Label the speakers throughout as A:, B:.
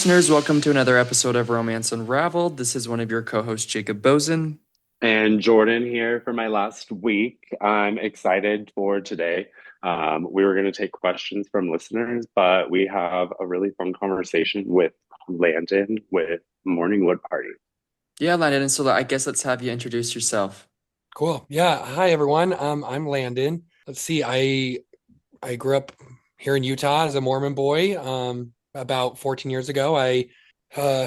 A: listeners. Welcome to another episode of Romance Unraveled. This is one of your co hosts, Jacob Bozen.
B: And Jordan here for my last week. I'm excited for today. We were going to take questions from listeners, but we have a really fun conversation with Landon with Morning Wood Party.
A: Yeah, Landon. So I guess let's have you introduce yourself.
C: Cool. Yeah. Hi, everyone. I'm Landon. Let's see. I grew up here in Utah as a Mormon boy. About 14 years ago, I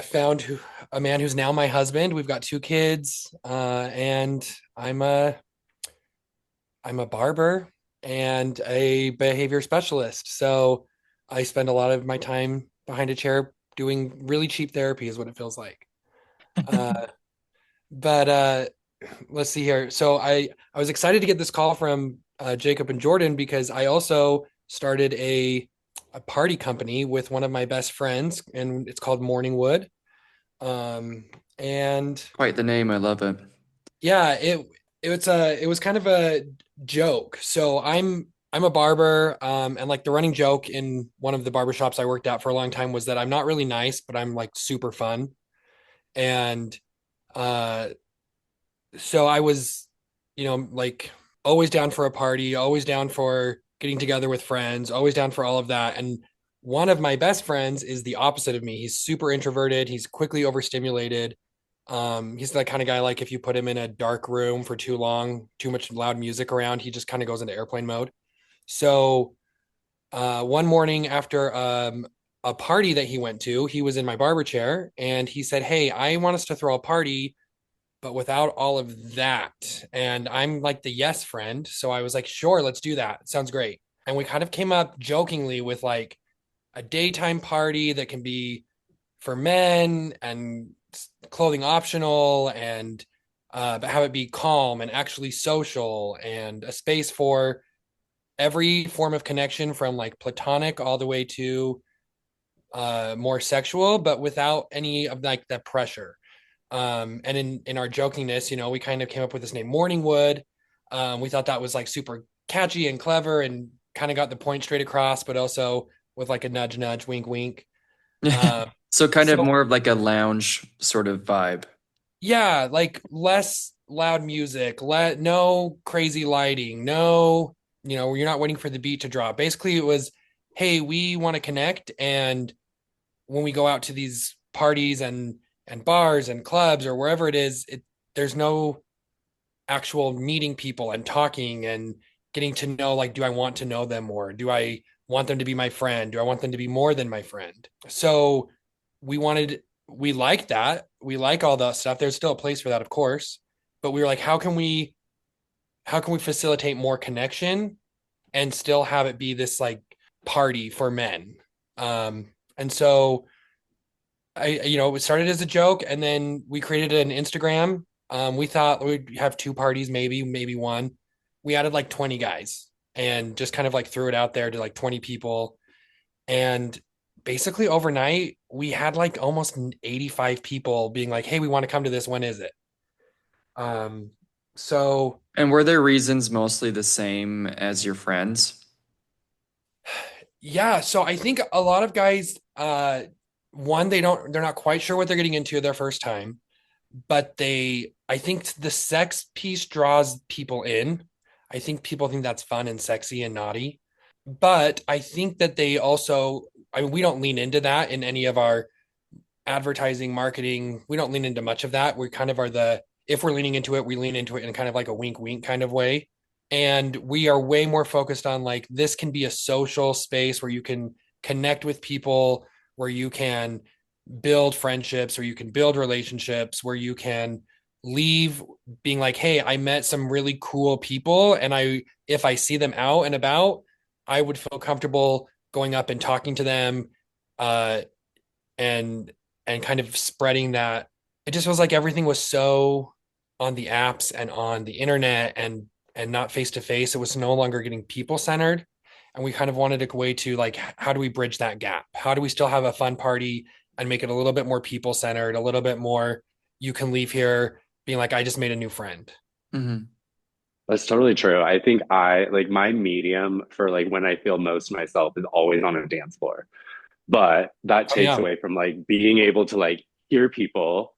C: found a man who's now my husband. We've got two kids, and I'm a barber and a behavior specialist. So I spend a lot of my time behind a chair doing really cheap therapy, is what it feels like. Uh, but let's see here. So I was excited to get this call from Jacob and Jordan because I also started a party company with one of my best friends, and it's called Morning Wood. Um, and
A: Quite the name. I love it.
C: yeah, it was kind of a joke. So I'm a barber, and like the running joke in one of the barber shops I worked at for a long time was that I'm not really nice, but I'm like super fun. And uh so I was, like always down for a party, always down for getting together with friends, always down for all of that. And one of my best friends is the opposite of me. He's super introverted. He's quickly overstimulated. He's that kind of guy, like if you put him in a dark room for too long, too much loud music around, he just kind of goes into airplane mode. So one morning after a party that he went to, he was in my barber chair and he said, "Hey, I want us to throw a party but without all of that." And I'm like the yes friend. So I was like, sure, let's do that. Sounds great. And we kind of came up jokingly with like a daytime party that can be for men and clothing optional and but have it be calm and actually social and a space for every form of connection from like platonic all the way to more sexual, but without any of like the pressure. And in our jokingness, we kind of came up with this name Morningwood. We thought that was like super catchy and clever and kind of got the point straight across, but also with like a nudge, nudge, wink, wink. Uh,
A: So kind of
C: so
A: more of like a lounge sort of vibe.
C: yeah, like less loud music, no crazy lighting, no, you're not waiting for the beat to drop. Basically, it was, hey, we want to connect, and when we go out to these parties and bars and clubs or wherever it is, there's no actual meeting people and talking and getting to know, like, do I want to know them more? Do I want them to be my friend? Do I want them to be more than my friend? So we like that. We like all that stuff. There's still a place for that, of course. But we were like, how can we facilitate more connection and still have it be this like party for men? And so it started as a joke, and then we created an Instagram. We thought we'd have two parties, maybe one. We added like 20 guys and just kind of like threw it out there to like 20 people. And basically overnight, we had like almost 85 people being like, "Hey, we want to come to this. When is it?" Um, so
A: And were their reasons mostly the same as your friends?
C: yeah, so I think a lot of guys, one, they're not quite sure what they're getting into their first time, but I think the sex piece draws people in. I think people think that's fun and sexy and naughty. But I think that they also, I mean, we don't lean into that in any of our advertising, marketing. We don't lean into much of that. We kind of are if we're leaning into it, we lean into it in kind of like a wink, wink kind of way. And we are way more focused on like, this can be a social space where you can connect with people, where you can build friendships, where you can build relationships, where you can leave being like, hey, I met some really cool people. And if I see them out and about, I would feel comfortable going up and talking to them, uh, and kind of spreading that. It just was like everything was so on the apps and on the internet and not face to face. It was no longer getting people centered. And we kind of wanted a way to like, how do we bridge that gap? How do we still have a fun party and make it a little bit more people centered, a little bit more, you can leave here being like, I just made a new friend.
A: Hmm.
B: That's totally true. I think I like my medium for like when I feel most myself is always on a dance floor. but that
C: Oh
B: takes
C: yeah.
B: away from like being able to like hear people,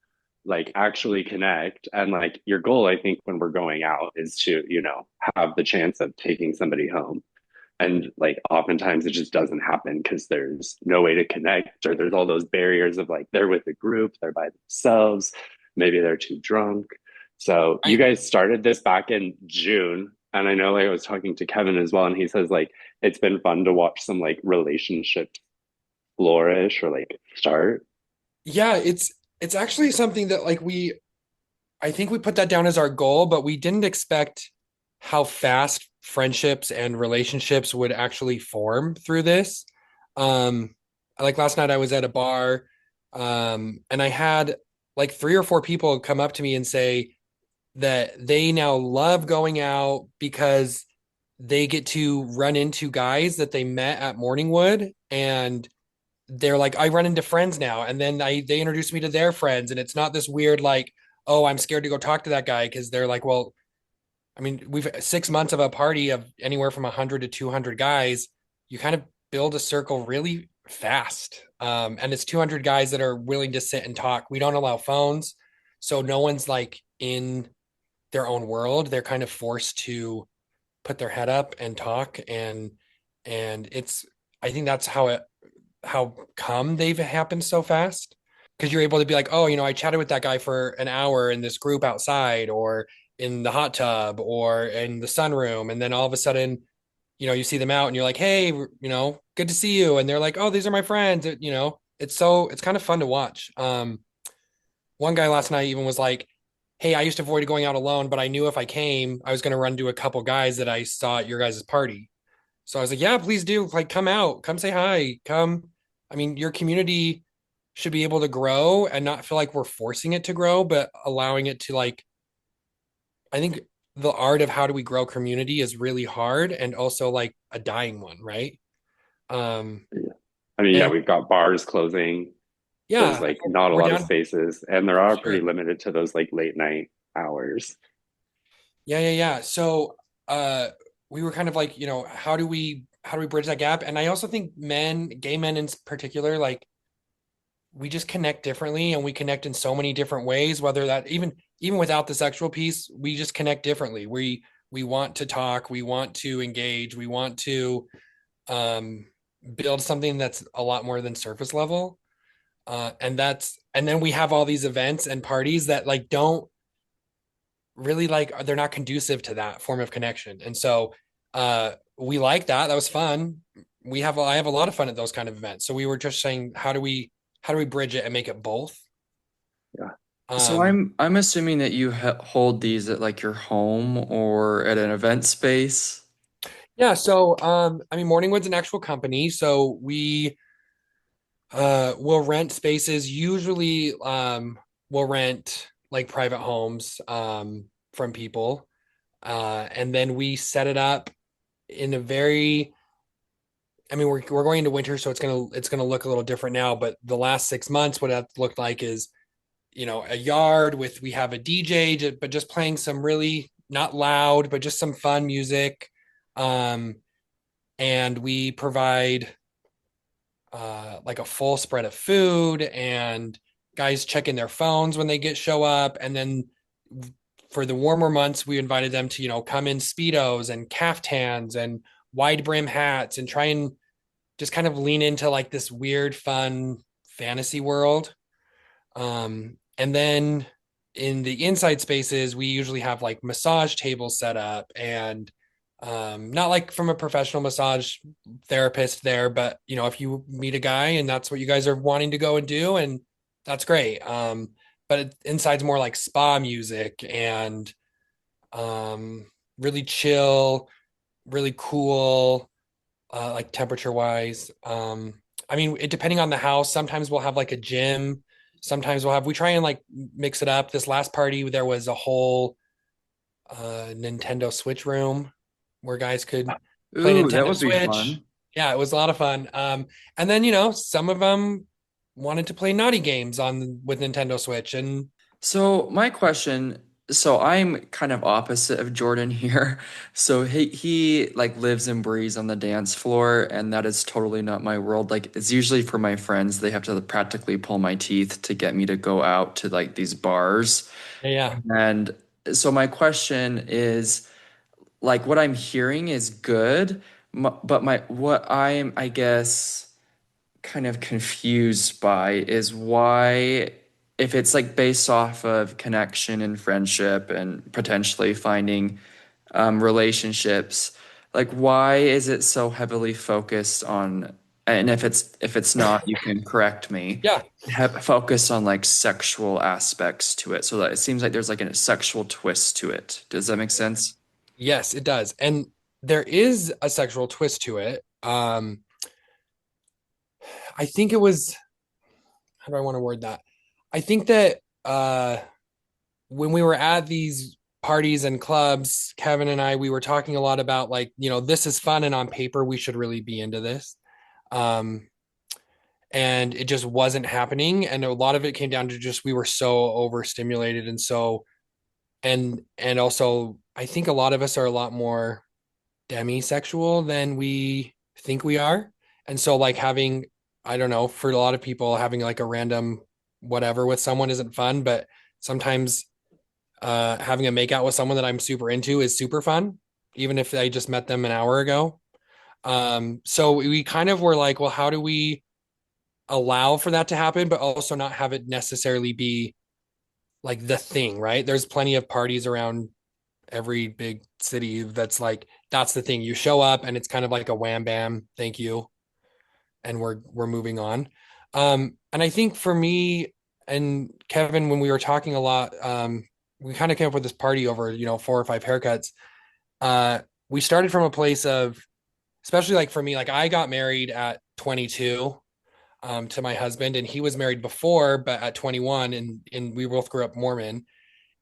B: like actually connect. And like your goal, I think, when we're going out is to, have the chance of taking somebody home. And like oftentimes it just doesn't happen because there's no way to connect, or there's all those barriers of like they're with a group, they're by themselves, maybe they're too drunk. So you
C: I
B: guys started this back in June. And I know, like, I was talking to Kevin as well, and he says like it's been fun to watch some like relationships flourish or like start.
C: yeah, it's actually something that like I think we put that down as our goal, but we didn't expect how fast friendships and relationships would actually form through this. Um, like last night I was at a bar, and I had like three or four people come up to me and say that they now love going out because they get to run into guys that they met at Morningwood, and they're like, I run into friends now, and then they introduce me to their friends, and it's not this weird like, oh, I'm scared to go talk to that guy because they're like, well, I mean, we've 6 months of a party of anywhere from 100 to 200 guys. You kind of build a circle really fast, and it's 200 guys that are willing to sit and talk. We don't allow phones, so no one's like in their own world. They're kind of forced to put their head up and talk, and it's I think that's how come they've happened so fast, because you're able to be like, oh, I chatted with that guy for an hour in this group outside or in the hot tub or in the sunroom, and then all of a sudden, you see them out and you're like, hey, good to see you, and they're like, oh, these are my friends. It's kind of fun to watch. One guy last night even was like, hey, I used to avoid going out alone, but I knew if I came I was going to run into a couple guys that I saw at your guys' party. So I was like, yeah, please do. Like, come out, come say hi, come. I mean, your community should be able to grow and not feel like we're forcing it to grow, but allowing it to like, I think the art of how do we grow community is really hard and also like a dying one, right? Um,
B: I mean, yeah,
C: and
B: we've got bars closing. There's
C: yeah,
B: like not a
C: we're
B: lot of
C: down
B: spaces, and there
C: for
B: are pretty
C: sure.
B: limited to those like late night hours.
C: Yeah, yeah, yeah. So uh we were kind of like, how do we bridge that gap? And I also think gay men in particular, like we just connect differently and we connect in so many different ways, whether that even without the sexual piece, we just connect differently. We want to talk, we want to engage, we want to um build something that's a lot more than surface level. And then we have all these events and parties that like don't really like, they're not conducive to that form of connection. And so we like that. That was fun. I have a lot of fun at those kind of events. So we were just saying, how do we bridge it and make it both?
B: Yeah.
A: So
C: Um,
A: I'm assuming that you hold these at like your home or at an event space.
C: yeah, so I mean, Morningwood's an actual company, so we will rent spaces. Usually we'll rent like private homes from people. And then we set it up in a very, I mean, we're going into winter, so it's gonna look a little different now. But the last 6 months, what that looked like is, a yard with we have a DJ, but just playing some really not loud, but just some fun music. Um, and we provide like a full spread of food, and guys check in their phones when they show up. And then for the warmer months, we invited them to, come in Speedos and caftans and wide brim hats and try and just kind of lean into like this weird, fun fantasy world. And then in the inside spaces, we usually have like massage tables set up, and not like from a professional massage therapist there, but if you meet a guy and that's what you guys are wanting to go and do, and that's great. But inside's more like spa music and really chill, really cool, like temperature wise. I mean, depending on the house, sometimes we'll have like a gym. Sometimes we try and like mix it up. This last party, there was a whole Nintendo Switch room where guys could play
A: Ooh, that
C: Nintendo
A: would be
C: Switch.
A: fun.
C: Yeah, it was a lot of fun. And then, some of them wanted to play naughty games on with Nintendo Switch. And
A: So my question, So I'm kind of opposite of Jordan here. So he like lives and breathes on the dance floor, and that is totally not my world. Like it's usually for my friends. They have to practically pull my teeth to get me to go out to like these bars.
C: Yeah.
A: And so my question is like what I'm hearing is good, but my what I'm I guess kind of confused by is why, if it's like based off of connection and friendship and potentially finding relationships, like why is it so heavily focused on, and if it's not, you can correct me,
C: Yeah.
A: focused on like sexual aspects to it, so that it seems like there's like a sexual twist to it. Does that make sense?
C: Yes, it does. And there is a sexual twist to it. I think it was, how do I want to word that? I think that when we were at these parties and clubs, Kevin and I, we were talking a lot about like, this is fun and on paper we should really be into this. Um, and it just wasn't happening. And a lot of it came down to just we were so overstimulated and so and also I think a lot of us are a lot more demisexual than we think we are. And so like having, I don't know, for a lot of people having like a random whatever with someone isn't fun, but sometimes having a makeout with someone that I'm super into is super fun, even if I just met them an hour ago. So we kind of were like, well, how do we allow for that to happen, but also not have it necessarily be like the thing, right? There's plenty of parties around every big city that's the thing. You show up and it's kind of like a wham bam, thank you, and we're moving on. And I think for me and Kevin, when we were talking a lot, we kind of came up with this party over, 4 or 5 haircuts. Uh, we started from a place of, especially like for me, like I got married at 22 to my husband, and he was married before, but at 21, and we both grew up Mormon.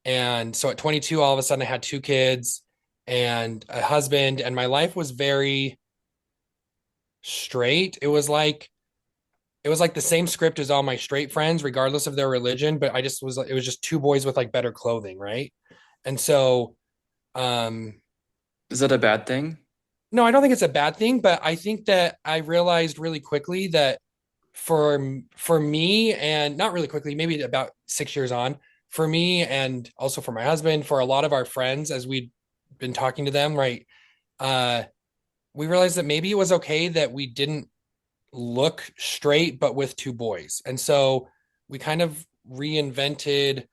C: And so at 22, all of a sudden I had 2 kids and a husband, and my life was very straight. It was like the same script as all my straight friends, regardless of their religion, but it was just 2 boys with like better clothing, right? And so, um,
A: Is that a bad thing?
C: no, I don't think it's a bad thing, but I think that I realized really quickly that for me, and not really quickly, maybe about 6 years on, for me and also for my husband, for a lot of our friends, as we'd been talking to them, right? Uh, we realized that maybe it was okay that we didn't look straight, but with 2 boys. And so we kind of reinvented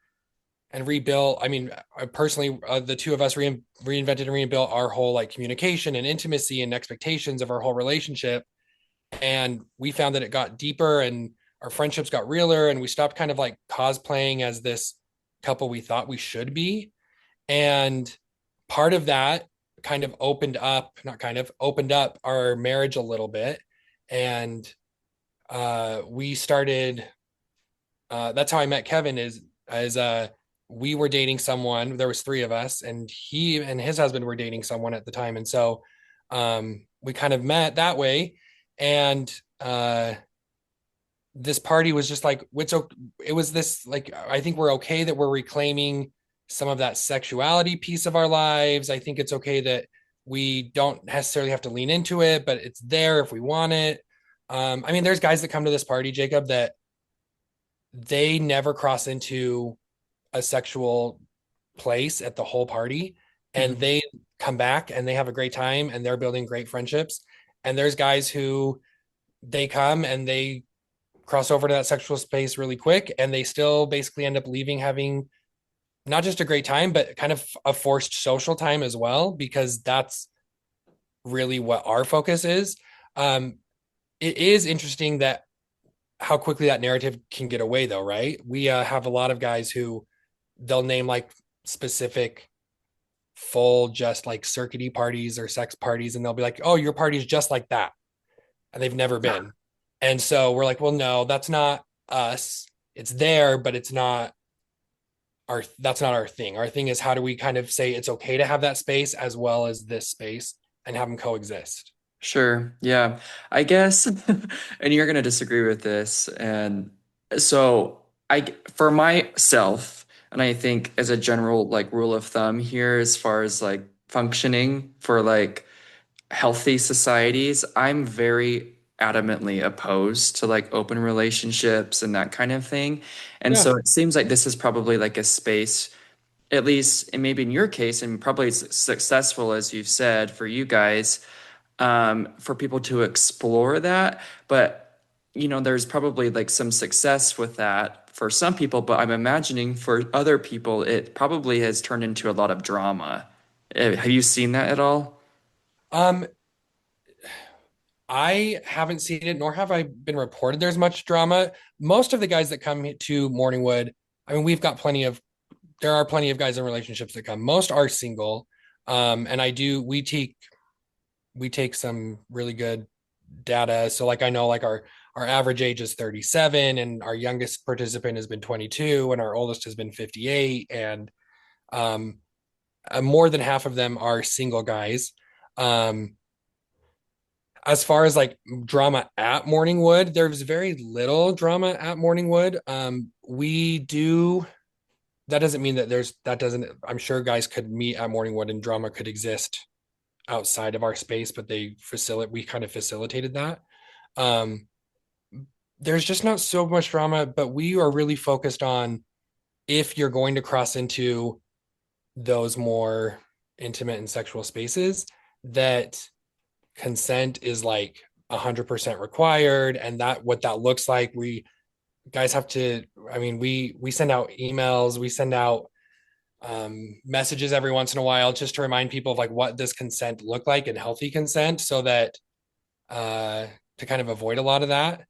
C: and rebuilt. I mean, I personally, the two of us reinvented and rebuilt our whole like communication and intimacy and expectations of our whole relationship. And we found that it got deeper and our friendships got realer, and we stopped kind of like cosplaying as this couple we thought we should be. And part of that kind of opened up, not kind of opened up our marriage a little bit. And we started, that's how I met Kevin is we were dating someone. There was 3 of us, and he and his husband were dating someone at the time. And so we kind of met that way. And this party was just like, it was this like, I think we're okay that we're reclaiming some of that sexuality piece of our lives. I think it's okay that we don't necessarily have to lean into it, but it's there if we want it. I mean, there's guys that come to this party, Jacob, that they never cross into a sexual place at the whole party, and
A: Mhm.
C: they come back and they have a great time and they're building great friendships. And there's guys who they come and they cross over to that sexual space really quick, and they still basically end up leaving having not just a great time, but kind of a forced social time as well, because that's really what our focus is. Um, it is interesting that how quickly that narrative can get away, though, right? We have a lot of guys who they'll name like specific full just like circuity parties or sex parties, and they'll be like, "Oh, your party's just like that," and they've never been. And so we're like, "Well, no, that's not us. It's there, but it's not that's not our thing. Our thing is how do we kind of say it's okay to have that space as well as this space and have them coexist."
A: Sure. Yeah. I guess, and you're going to disagree with this. And so for myself, And I think as a general like rule of thumb here, as far as like functioning for like healthy societies, I'm very adamantly opposed to like open relationships and that kind of thing. And
C: Yeah.
A: so it seems like this is probably like a space, at least, and maybe in your case, and probably successful, as you've said, for you guys, for people to explore that. But, there's probably like some success with that for some people, but I'm imagining for other people, it probably has turned into a lot of drama. Have you seen that at all?
C: Um, I haven't seen it, nor have I been reported there's much drama. Most of the guys that come to Morningwood, I mean, there are plenty of guys in relationships that come. Most are single. And we take some really good data. So like I know like our average age is 37 and our youngest participant has been 22 and our oldest has been 58 and um more than half of them are single guys. Um as far as like drama at Morningwood, there's very little drama at Morningwood. We do that doesn't mean that that doesn't I'm sure guys could meet at Morningwood and drama could exist outside of our space, but we kind of facilitated that. Um, there's just not so much drama, but we are really focused on if you're going to cross into those more intimate and sexual spaces, that consent is like 100% required, and that what that looks like. We guys have to. I mean, we send out emails, we send out messages every once in a while just to remind people of like what this consent look like and healthy consent, so that uh, to kind of avoid a lot of that.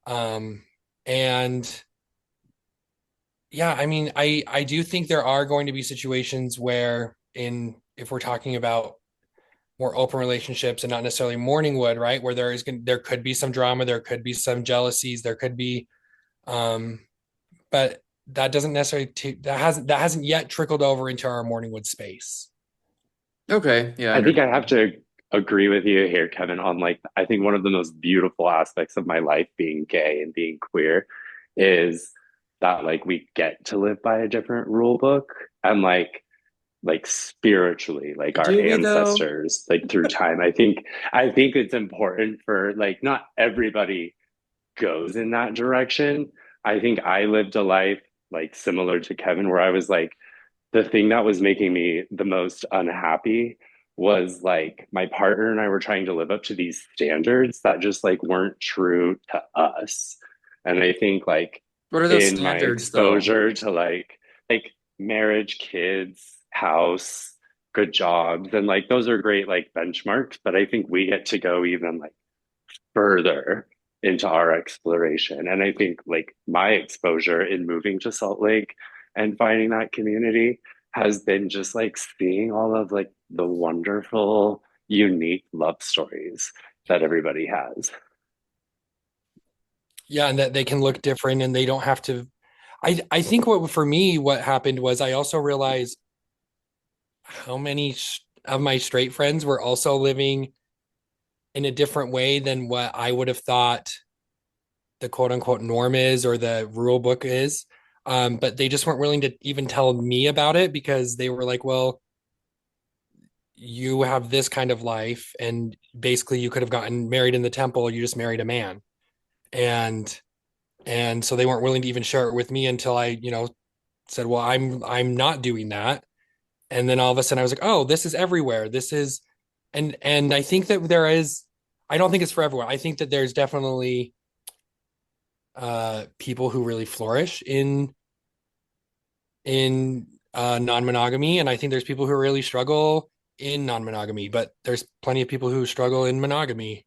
C: Um, and yeah, I mean, I do think there are going to be situations where in if we're talking about more open relationships and not necessarily Morningwood, right, where there could be some drama, there could be some jealousies, there could be, um, but that doesn't necessarily that hasn't yet trickled over into our Morningwood space.
A: Okay, yeah,
B: I think I have to agree with you here, Kevin, on like, I think one of the most beautiful aspects of my life being gay and being queer is that like we get to live by a different rule book and like spiritually, like our
A: do we though?
B: ancestors, like through time. I think it's important for like not everybody goes in that direction. I think I lived a life like similar to Kevin, where I was like, the thing that was making me the most unhappy was like my partner and I were trying to live up to these standards that just like weren't true to us. And I think like
A: What are those
B: in my
A: standards though?
B: exposure to like marriage, kids, house, good jobs, and like those are great like benchmarks, but I think we get to go even like further into our exploration. And I think like my exposure in moving to Salt Lake and finding that community has been just like seeing all of like the wonderful, unique love stories that everybody has.
C: Yeah, and that they can look different and they don't have to. I think what for me what happened was I also realized how many of my straight friends were also living in a different way than what I would have thought the quote unquote norm is or the rule book is. But they just weren't willing to even tell me about it because they were like, well, you have this kind of life, and basically you could have gotten married in the temple, you just married a man. And so they weren't willing to even share it with me until I, said, well, I'm not doing that. And then all of a sudden I was like, oh, this is everywhere. This is and I think that there is, I don't think it's for everyone. I think that there's definitely people who really flourish in non-monogamy, and I think there's people who really struggle in non-monogamy, but there's plenty of people who struggle in monogamy,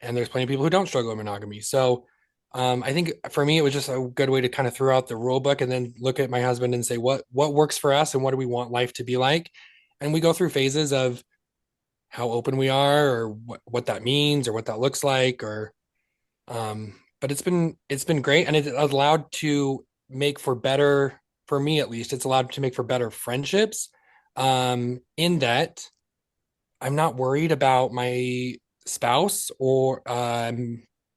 C: and there's plenty of people who don't struggle in monogamy. So I think for me it was just a good way to kind of throw out the rule book and then look at my husband and say what works for us and what do we want life to be like. And we go through phases of how open we are or what that means or what that looks like, or but it's been great, and it allowed to make for better, for me at least, it's allowed to make for better friendships, in that I'm not worried about my spouse or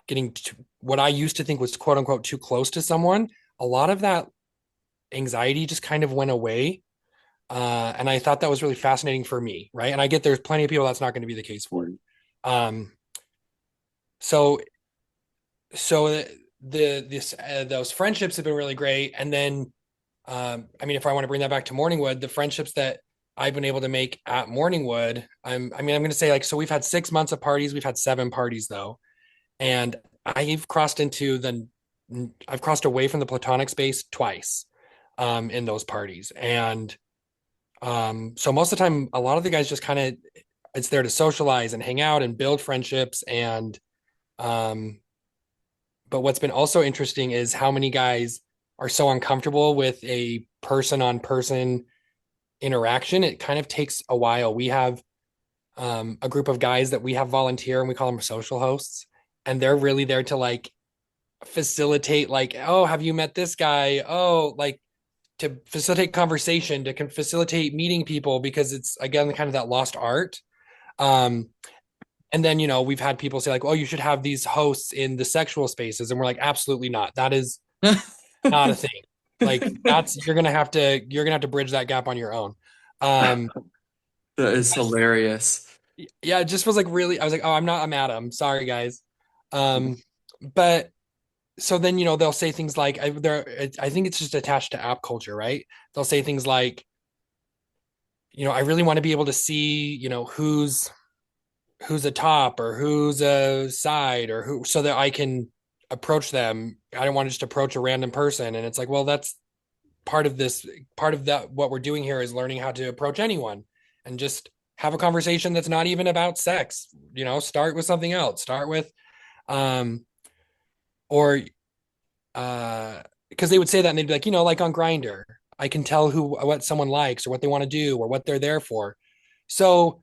C: getting to what I used to think was quote unquote too close to someone. A lot of that anxiety just kind of went away. And I thought that was really fascinating for me, right? And I get there's plenty of people that's not going to be the case for.
B: Mm.
C: Um, so so the this those friendships have been really great. And then I mean, if I want to bring that back to Morningwood, the friendships that I've been able to make at Morningwood, I mean, I'm going to say like, so we've had 6 months of parties. We've had 7 parties though. And I've crossed into I've crossed away from the platonic space twice, in those parties. And, so most of the time, a lot of the guys just kind of, it's there to socialize and hang out and build friendships. And, um, but what's been also interesting is how many guys are so uncomfortable with a person on person interaction. It kind of takes a while. We have a group of guys that we have volunteer and we call them social hosts. And they're really there to like facilitate, like, oh, have you met this guy? Oh, like to facilitate conversation, to facilitate meeting people because it's again kind of that lost art. Um, and then, we've had people say like, oh, you should have these hosts in the sexual spaces. And we're like, absolutely not. That is not a thing. Like that's you're gonna have to bridge that gap on your own. Um,
A: That is hilarious.
C: yeah, it just was like really, I was like, oh, I'm Adam. Sorry, guys. Um, but so then, they'll say things like, I think it's just attached to app culture, right? They'll say things like, I really want to be able to see, who's a top or who's a side or who, so that I can approach them. I don't want to just approach a random person. And it's like, well, that's part of that. What we're doing here is learning how to approach anyone and just have a conversation that's not even about sex, start with something else, start with, um, or because they would say that and they'd be like, like on Grinder, I can tell what someone likes or what they want to do or what they're there for. So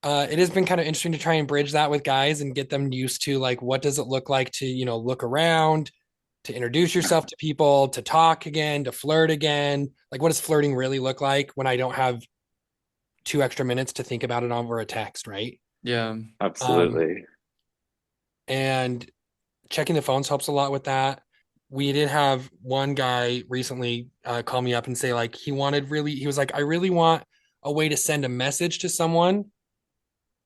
C: it has been kind of interesting to try and bridge that with guys and get them used to like what does it look like to look around, to introduce yourself to people, to talk again, to flirt again. Like what does flirting really look like when I don't have 2 extra minutes to think about it over a text, right?
A: Yeah.
C: Um,
B: Absolutely.
C: and checking the phones helps a lot with that. We did have one guy recently call me up and say like he was like, I really want a way to send a message to someone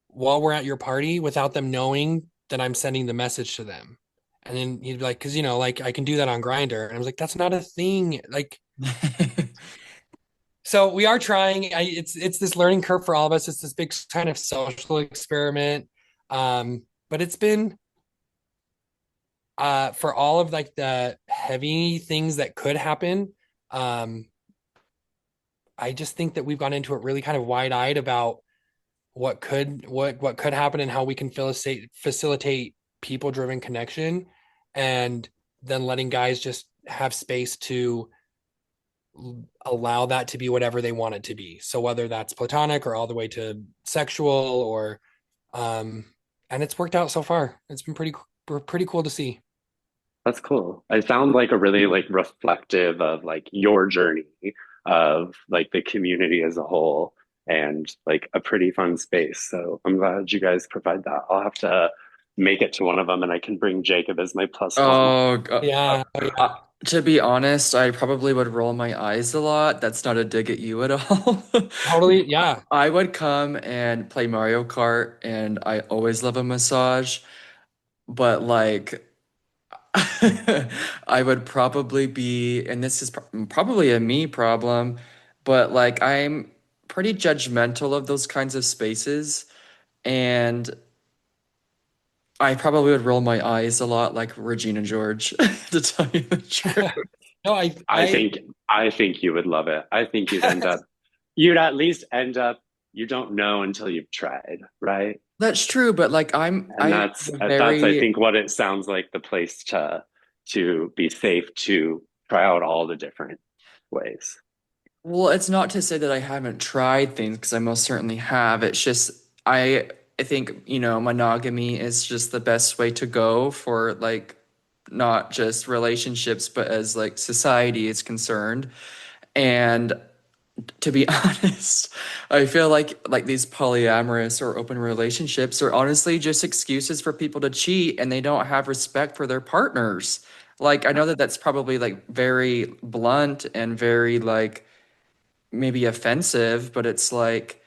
C: while we're at your party without them knowing that I'm sending the message to them. And then he'd be like, because like I can do that on Grinder. And I was like, that's not a thing. Like, so we are trying. It's this learning curve for all of us. It's this big kind of social experiment. But it's been for all of like the heavy things that could happen. Um, I just think that we've gone into it really kind of wide-eyed about what could happen and how we can facilitate people driven connection, and then letting guys just have space to allow that to be whatever they want it to be, so whether that's platonic or all the way to sexual or um and it's worked out so far. It's been pretty cool to see.
B: That's cool. I sound like a really like reflective of like your journey of like the community as a whole and like a pretty fun space. So I'm glad you guys provide that. I'll have to make it to one of them and I can bring Jacob as my plus one.
A: Oh,
C: Yeah, yeah,
A: to be honest, I probably would roll my eyes a lot. That's not a dig at you at all.
C: totally, yeah.
A: I would come and play Mario Kart, and I always love a massage, but like, I would probably be, and this is probably a me problem, but like, I'm pretty judgmental of those kinds of spaces, and I probably would roll my eyes a lot like Regina George, to tell you the truth.
C: No,
B: I think I think you would love it. I think you'd at least end up you don't know until you've tried, right?
A: That's true, but like
B: And
A: I
B: that's I
A: very
B: think what it sounds like the place to be safe to try out all the different ways.
A: well, it's not to say that I haven't tried things because I most certainly have. It's just I think, monogamy is just the best way to go for like not just relationships, but as like society is concerned. And to be honest, I feel like these polyamorous or open relationships are honestly just excuses for people to cheat and they don't have respect for their partners. Like, I know that that's probably like very blunt and very like maybe offensive, but it's like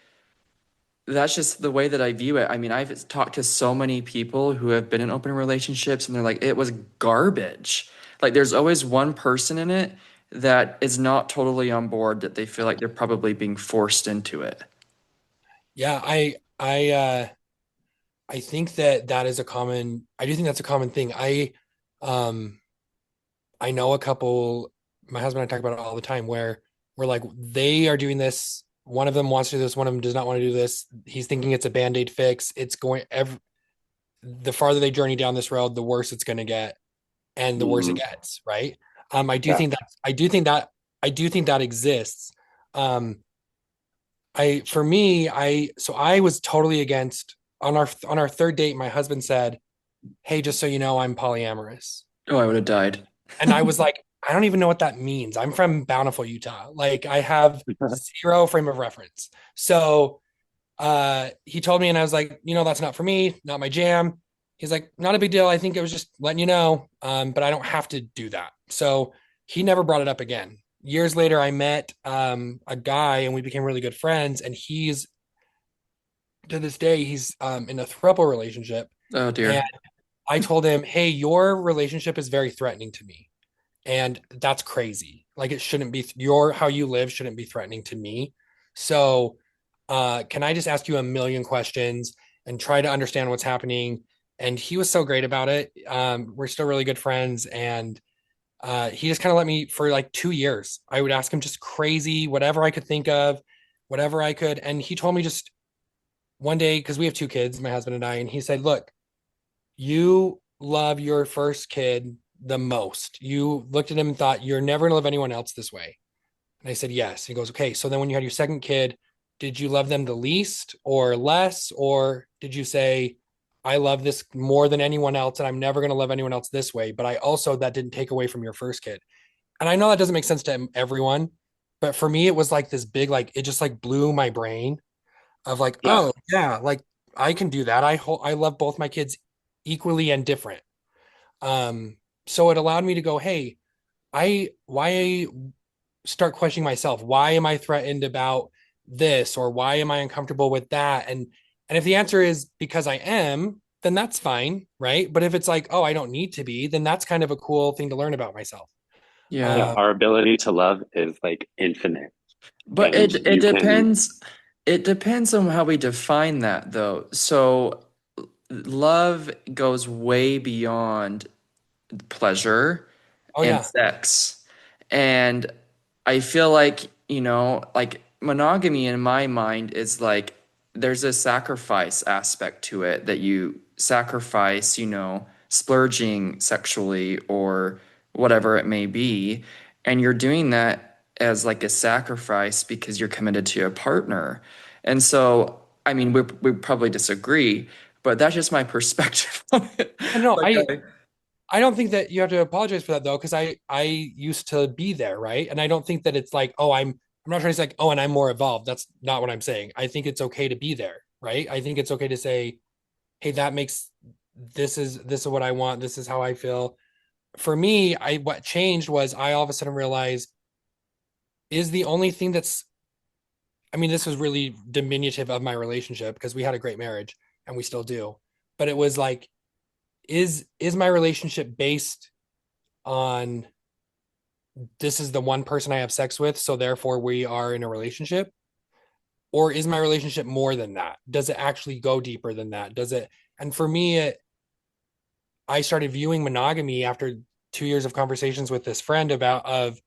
A: that's just the way that I view it. I mean, I've talked to so many people who have been in open relationships and they're like, it was garbage. Like, there's always one person in it that is not totally on board, that they feel like they're probably being forced into it.
C: Yeah, I think that that is a common, I do think that's a common thing. Um I know a couple, my husband and I talk about it all the time, where we're like, they are doing this. One of them wants to do this, one of them does not want to do this. He's thinking it's a band-aid fix. It's going the farther they journey down this road, the worse it's going to get, and the worse it
B: Mhm.
C: gets, right?
B: Yeah.
C: I do think that exists. Um, for me, I was totally against on our third date. My husband said, "Hey, just so you know, I'm polyamorous."
A: Oh, I would have died.
C: And I was like, I don't even know what that means. I'm from Bountiful, Utah. Like I have zero frame of reference. So he told me and I was like, that's not for me, not my jam. He's like, not a big deal. I think it was just letting you know. But I don't have to do that. So he never brought it up again. Years later, I met a guy and we became really good friends. And he's to this day, he's in a throuple relationship.
A: Oh
C: And
A: dear.
C: I told him, hey, your relationship is very threatening to me. And that's crazy. Like it shouldn't be your how you live shouldn't be threatening to me. So can I just ask you a million questions and try to understand what's happening? And he was so great about it. We're still really good friends. And he just kind of let me for like 2 years. I would ask him just crazy, whatever I could think of, whatever I could. And he told me just one day, because we have two kids, my husband and I, and he said, look, you love your first kid the most. You looked at him and thought, you're never going to love anyone else this way. And I said, yes. He goes, okay. So then when you had your second kid, did you love them the least or less? Or did you say, I love this more than anyone else and I'm never going to love anyone else this way? But I also, that didn't take away from your first kid. And I know that doesn't make sense to everyone. But for me, it was like this big, like, it just like blew my brain of like,
B: Yeah.
C: oh, yeah, like I can do that. I love both my kids equally and different. Um, so it allowed me to go, hey, why start questioning myself? Why am I threatened about this or why am I uncomfortable with that? And if the answer is because I am, then that's fine, right? But if it's like, oh, I don't need to be, then that's kind of a cool thing to learn about myself.
B: Yeah.
A: Yeah.
C: Uh,
B: Our ability to love is like infinite.
A: But
B: And
A: it
B: you can,
A: depends. It depends on how we define that, though. So love goes way beyond pleasure
C: oh
A: and
C: yeah,
A: sex. And I feel like, like monogamy in my mind is like there's a sacrifice aspect to it, that you sacrifice, splurging sexually or whatever it may be. And you're doing that as like a sacrifice because you're committed to a partner. And so, I mean, we probably disagree, but that's just my perspective on it.
C: yeah, no,
A: Like,
C: I don't think that you have to apologize for that though, because I used to be there, right? And I don't think that it's like, oh, I'm not trying to say like, oh, and I'm more evolved. That's not what I'm saying. I think it's okay to be there, right? I think it's okay to say, hey, that makes this is what I want. This is how I feel. For me, I what changed was I all of a sudden realized is the only thing that's I mean, this was really diminutive of my relationship because we had a great marriage and we still do. But it was like, is my relationship based on this is the one person I have sex with, so therefore we are in a relationship? Or is my relationship more than that? Does it actually go deeper than that? Does it? And for me, I started viewing monogamy after 2 years of conversations with this friend about of,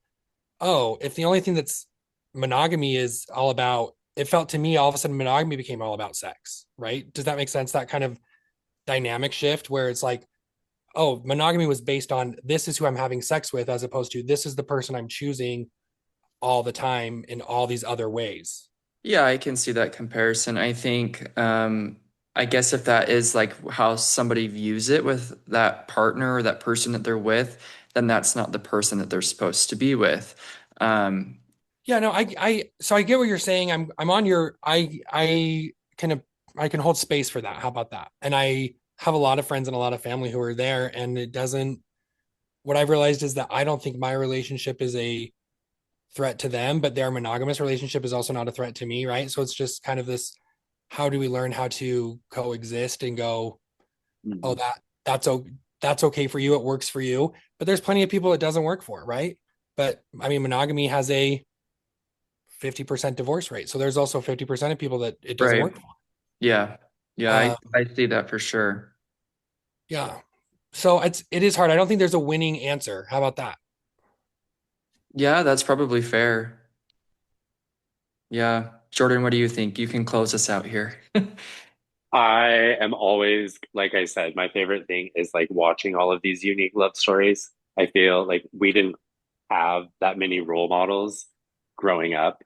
C: oh, if the only thing that's monogamy is all about, it felt to me all of a sudden monogamy became all about sex, right? Does that make sense? That kind of dynamic shift where it's like, oh, monogamy was based on this is who I'm having sex with, as opposed to this is the person I'm choosing all the time in all these other ways.
A: yeah, I can see that comparison. I think, I guess if that is like how somebody views it with that partner or that person that they're with, then that's not the person that they're supposed to be with. Um,
C: Yeah, no, so I get what you're saying. I'm on your, I can, I can hold space for that. How about that? And I have a lot of friends and a lot of family who are there, and it doesn't, what I've realized is that I don't think my relationship is a threat to them, but their monogamous relationship is also not a threat to me, right? So it's just kind of this, how do we learn how to coexist and go, oh,
B: Mhm.
C: that's okay for you, it works for you. But there's plenty of people it doesn't work for, right? But I mean, monogamy has a 50% divorce rate. So there's also 50% of people that it doesn't
A: Right.
C: work for.
A: Yeah. Yeah,
C: Um,
A: I see that for sure.
C: yeah. So it is hard. I don't think there's a winning answer. How about that?
A: Yeah, that's probably fair. Yeah. Jordan, what do you think? You can close us out here.
B: I am always, like I said, my favorite thing is like watching all of these unique love stories. I feel like we didn't have that many role models growing up,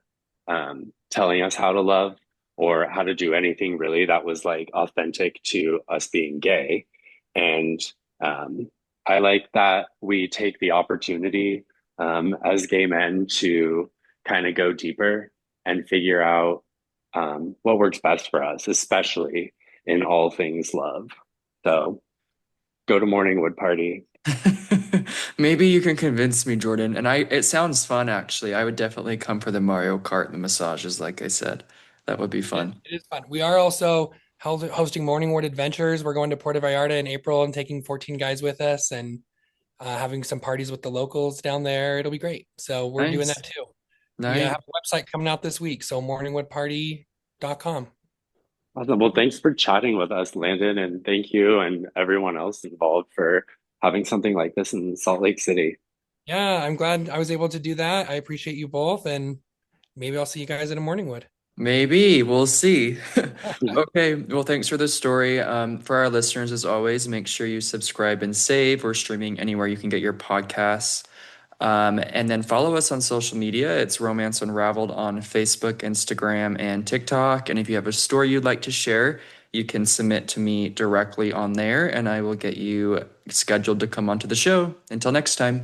B: telling us how to love or how to do anything really that was like authentic to us being gay. And um, I like that we take the opportunity as gay men to kind of go deeper and figure out what works best for us, especially in all things love. So go to Morning Wood Party.
A: Maybe you can convince me, Jordan. And it sounds fun actually. I would definitely come for the Mario Kart and the massages, like I said. That would be fun.
C: It is fun. We are also hosting Morningwood Adventures. We're going to Puerto Vallarta in April and taking 14 guys with us and having some parties with the locals down there. It'll be great. So we're doing
A: Nice.
C: that too. We
A: Nice.
C: have a website coming out this week. So morningwoodparty.com.
B: Awesome. Well, thanks for chatting with us, Landon, and thank you and everyone else involved for having something like this in Salt Lake City.
C: Yeah, I'm glad I was able to do that. I appreciate you both. And maybe I'll see you guys at a Morningwood.
A: Maybe. We'll see. Okay. Well, thanks for the story. For our listeners, as always, make sure you subscribe and save. We're streaming anywhere you can get your podcasts. And then follow us on social media. It's Romance Unraveled on Facebook, Instagram, and TikTok. And if you have a story you'd like to share, you can submit to me directly on there, and I will get you scheduled to come onto the show. Until next time.